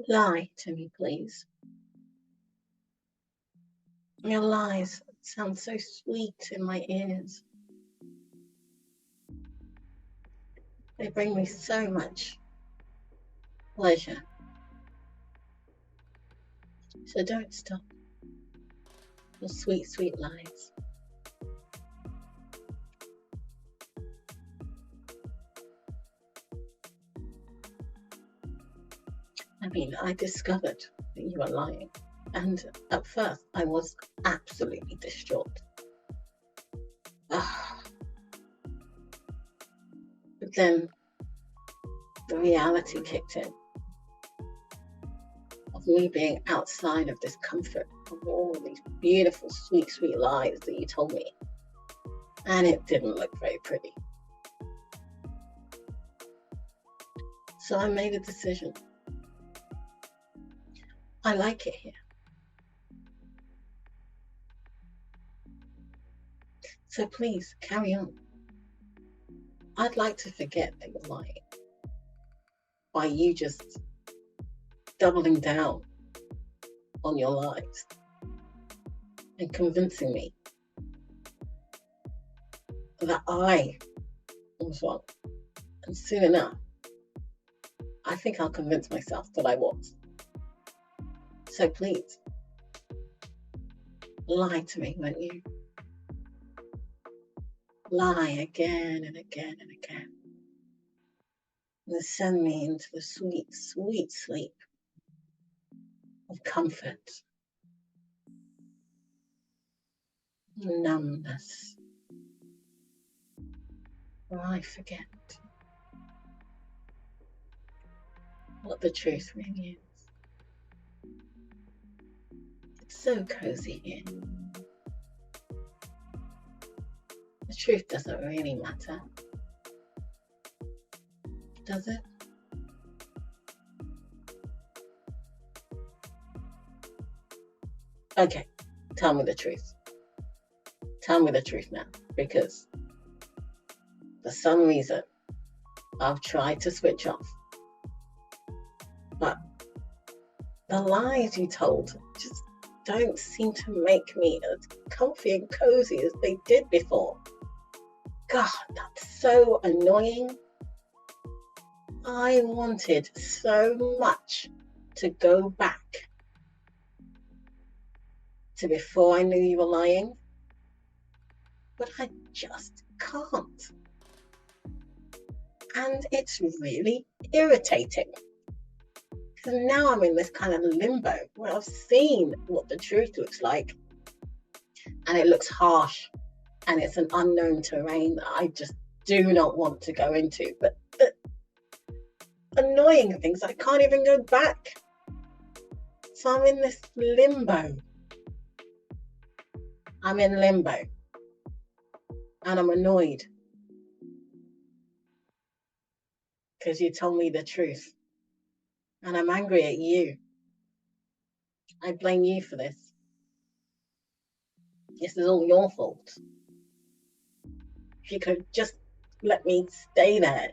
Lie to me, please. Your lies sound so sweet in my ears. They bring me so much pleasure. So don't stop your sweet, sweet lies. I mean, I discovered that you were lying. And at first, I was absolutely distraught. But then the reality kicked in of me being outside of this comfort of all these beautiful, sweet, sweet lies that you told me. And it didn't look very pretty. So I made a decision. I like it here. So please carry on. I'd like to forget that you're lying by you just doubling down on your lies and convincing me that I was wrong. And soon enough, I think I'll convince myself that I was. So please, lie to me, won't you? Lie again and again and again. And send me into the sweet, sweet sleep of comfort, numbness, where I forget what the truth really is. It's so cozy here. The truth doesn't really matter, does it? Okay, tell me the truth. Tell me the truth now, because for some reason, I've tried to switch off. But the lies you told just don't seem to make me as comfy and cozy as they did before. God, that's so annoying. I wanted so much to go back to before I knew you were lying, but I just can't. And it's really irritating. Because now I'm in this kind of limbo where I've seen what the truth looks like, and it looks harsh, and it's an unknown terrain that I just do not want to go into. But the annoying things, I can't even go back. So I'm in this limbo. I'm in limbo. And I'm annoyed. Because you told me the truth. And I'm angry at you. I blame you for this. This is all your fault. If you could just let me stay there,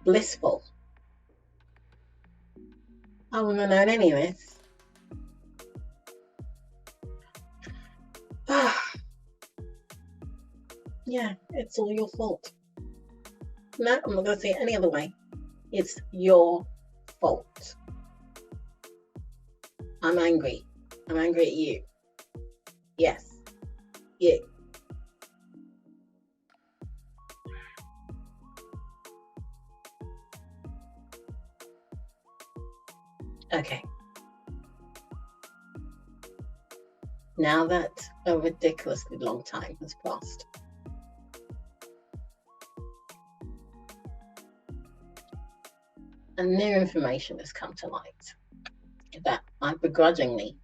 blissful, I wouldn't have known any of this. Yeah, it's all your fault. No, I'm not going to say it any other way. It's your fault. I'm angry. I'm angry at you. Yes, you. Okay. Now that a ridiculously long time has passed, and new information has come to light that I begrudgingly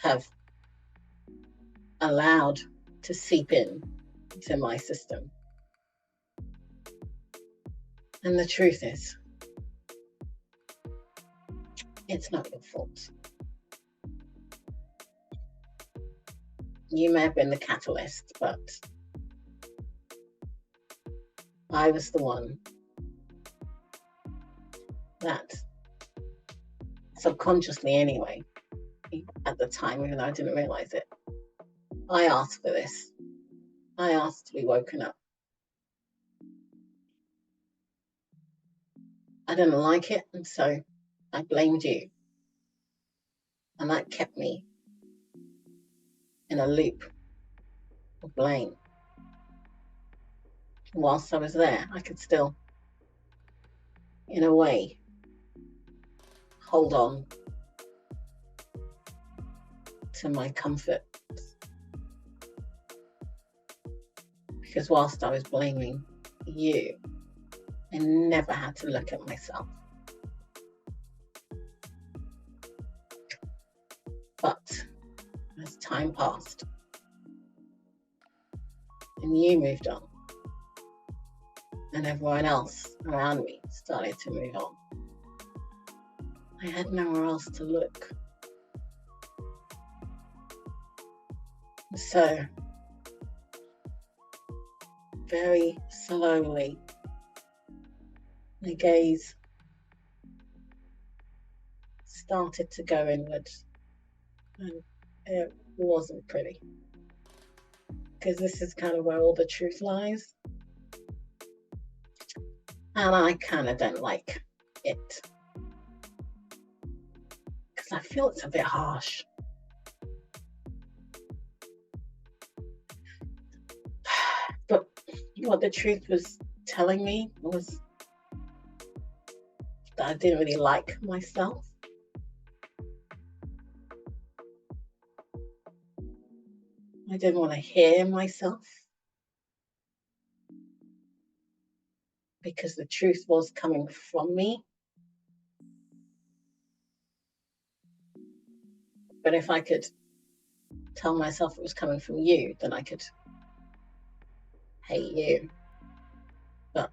have allowed to seep in to my system. And the truth is, it's not your fault. You may have been the catalyst, but I was the one that subconsciously anyway, at the time, even though I didn't realize it, I asked for this. I asked to be woken up. I didn't like it, and so I blamed you. And that kept me in a loop of blame. Whilst I was there, I could still, in a way, hold on to my comfort. Because whilst I was blaming you, I never had to look at myself. But as time passed and you moved on and everyone else around me started to move on, I had nowhere else to look. So very slowly, my gaze started to go inwards, and it wasn't pretty, because this is kind of where all the truth lies, and I kind of don't like it, because I feel it's a bit harsh. But what the truth was telling me was that I didn't really like myself. I didn't want to hear myself, because the truth was coming from me. But if I could tell myself it was coming from you, then I could hate you. But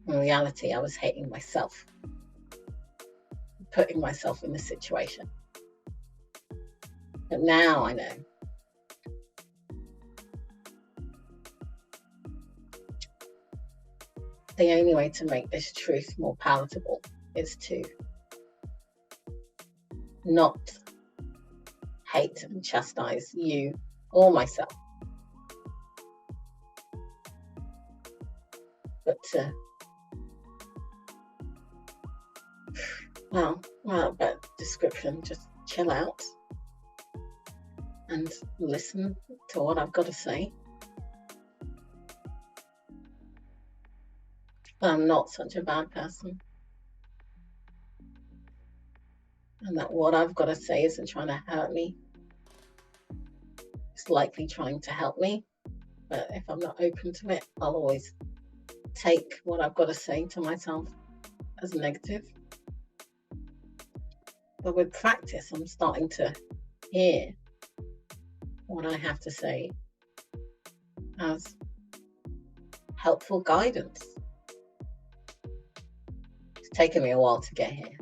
in reality, I was hating myself, putting myself in this situation. But now I know the only way to make this truth more palatable is to not hate and chastise you or myself, but to, better description, just chill out and listen to what I've got to say. But I'm not such a bad person, and that what I've got to say isn't trying to hurt me. It's likely trying to help me, but if I'm not open to it, I'll always take what I've got to say to myself as negative. But with practice, I'm starting to hear what I have to say as helpful guidance. It's taken me a while to get here,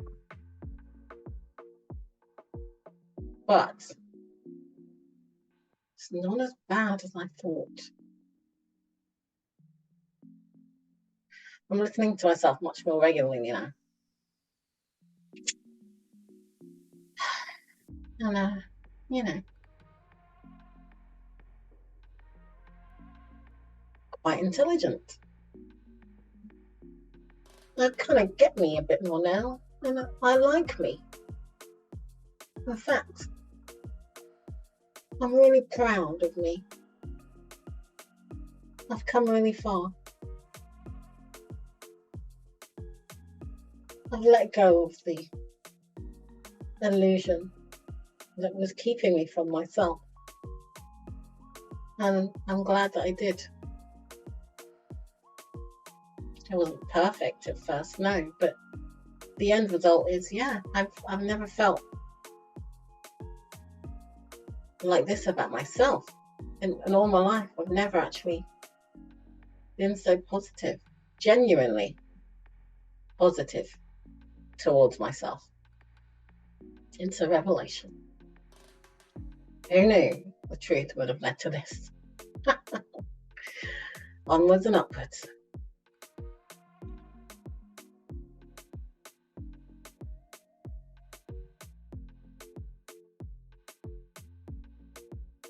but it's not as bad as I thought. I'm listening to myself much more regularly now. And, quite intelligent. That kind of get me a bit more now, and I like me. In fact, I'm really proud of me. I've come really far. I've let go of the illusion that was keeping me from myself. And I'm glad that I did. It wasn't perfect at first, no, but the end result is, I've never felt like this about myself. In all my life, I've never actually been so positive, genuinely positive towards myself. It's a revelation. Who knew the truth would have led to this? Onwards and upwards.